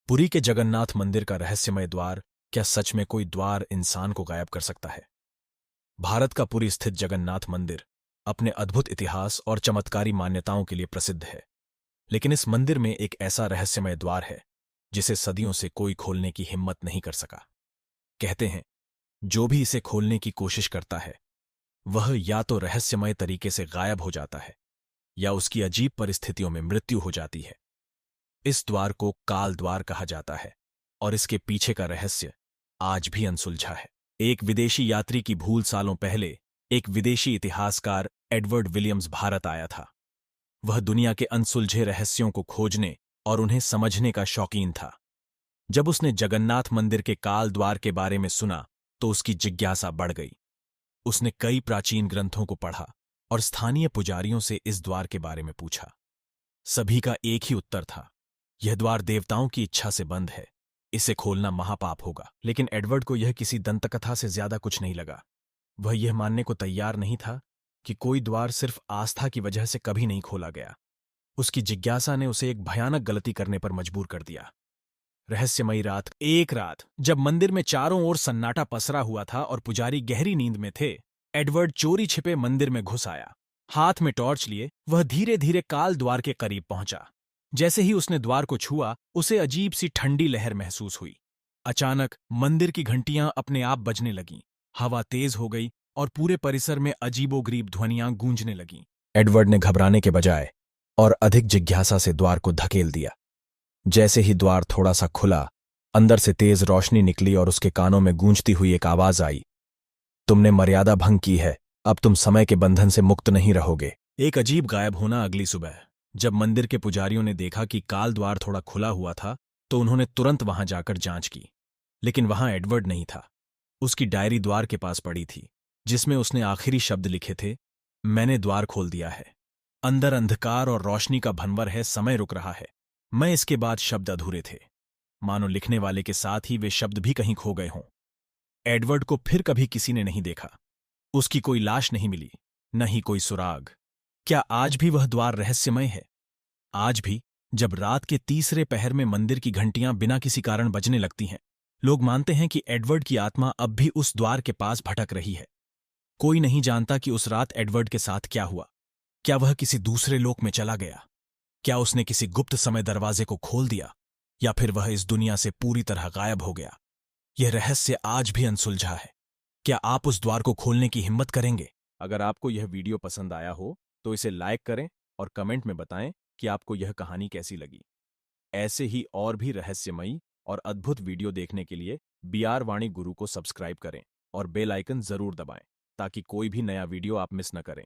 पुरी के जगन्नाथ मंदिर का रहस्यमय द्वार, क्या सच में कोई द्वार इंसान को गायब कर सकता है? भारत का पुरी स्थित जगन्नाथ मंदिर अपने अद्भुत इतिहास और चमत्कारी मान्यताओं के लिए प्रसिद्ध है। लेकिन इस मंदिर में एक ऐसा रहस्यमय द्वार है जिसे सदियों से कोई खोलने की हिम्मत नहीं कर सका। कहते हैं, जो भी इसे खोलने की कोशिश करता है वह या तो रहस्यमय तरीके से गायब हो जाता है या उसकी अजीब परिस्थितियों में मृत्यु हो जाती है। इस द्वार को काल द्वार कहा जाता है और इसके पीछे का रहस्य आज भी अनसुलझा है। एक विदेशी यात्री की भूल सालों पहले एक विदेशी इतिहासकार एडवर्ड विलियम्स भारत आया था। वह दुनिया के अनसुलझे रहस्यों को खोजने और उन्हें समझने का शौकीन था। जब उसने जगन्नाथ मंदिर के काल द्वार के बारे में सुना तो उसकी जिज्ञासा बढ़ गई। उसने कई प्राचीन ग्रंथों को पढ़ा और स्थानीय पुजारियों से इस द्वार के बारे में पूछा। सभी का एक ही उत्तर था, यह द्वार देवताओं की इच्छा से बंद है, इसे खोलना महापाप होगा। लेकिन एडवर्ड को यह किसी दंतकथा से ज्यादा कुछ नहीं लगा। वह यह मानने को तैयार नहीं था कि कोई द्वार सिर्फ आस्था की वजह से कभी नहीं खोला गया। उसकी जिज्ञासा ने उसे एक भयानक गलती करने पर मजबूर कर दिया। रहस्यमयी रात, एक रात जब मंदिर में चारों ओर सन्नाटा पसरा हुआ था और पुजारी गहरी नींद में थे, एडवर्ड चोरी छिपे मंदिर में घुस आया। हाथ में टॉर्च लिए वह धीरे धीरे काल द्वार के करीब पहुंचा। जैसे ही उसने द्वार को छुआ, उसे अजीब सी ठंडी लहर महसूस हुई। अचानक मंदिर की घंटियां अपने आप बजने लगीं, हवा तेज हो गई और पूरे परिसर में अजीबोगरीब ध्वनियां गूंजने लगीं। एडवर्ड ने घबराने के बजाय और अधिक जिज्ञासा से द्वार को धकेल दिया। जैसे ही द्वार थोड़ा सा खुला, अंदर से तेज रोशनी निकली और उसके कानों में गूंजती हुई एक आवाज आई, तुमने मर्यादा भंग की है, अब तुम समय के बंधन से मुक्त नहीं रहोगे। एक अजीब गायब होना। अगली सुबह जब मंदिर के पुजारियों ने देखा कि काल द्वार थोड़ा खुला हुआ था तो उन्होंने तुरंत वहां जाकर जांच की। लेकिन वहां एडवर्ड नहीं था। उसकी डायरी द्वार के पास पड़ी थी जिसमें उसने आखिरी शब्द लिखे थे, मैंने द्वार खोल दिया है। अंदर अंधकार और रोशनी का भंवर है, समय रुक रहा है। मैं इसके बाद शब्द अधूरे थे, मानो लिखने वाले के साथ ही वे शब्द भी कहीं खो गए हों। एडवर्ड को फिर कभी किसी ने नहीं देखा। उसकी कोई लाश नहीं मिली, न ही कोई सुराग। क्या आज भी वह द्वार रहस्यमय है? आज भी जब रात के तीसरे पहर में मंदिर की घंटियां बिना किसी कारण बजने लगती हैं, लोग मानते हैं कि एडवर्ड की आत्मा अब भी उस द्वार के पास भटक रही है। कोई नहीं जानता कि उस रात एडवर्ड के साथ क्या हुआ। क्या वह किसी दूसरे लोक में चला गया? क्या उसने किसी गुप्त समय दरवाजे को खोल दिया, या फिर वह इस दुनिया से पूरी तरह गायब हो गया? यह रहस्य आज भी अनसुलझा है। क्या आप उस द्वार को खोलने की हिम्मत करेंगे? अगर आपको यह वीडियो पसंद आया हो तो इसे लाइक करें और कमेंट में बताएं कि आपको यह कहानी कैसी लगी। ऐसे ही और भी रहस्यमयी और अद्भुत वीडियो देखने के लिए बीआर वाणी गुरु को सब्सक्राइब करें और बेल आइकन जरूर दबाएं ताकि कोई भी नया वीडियो आप मिस न करें।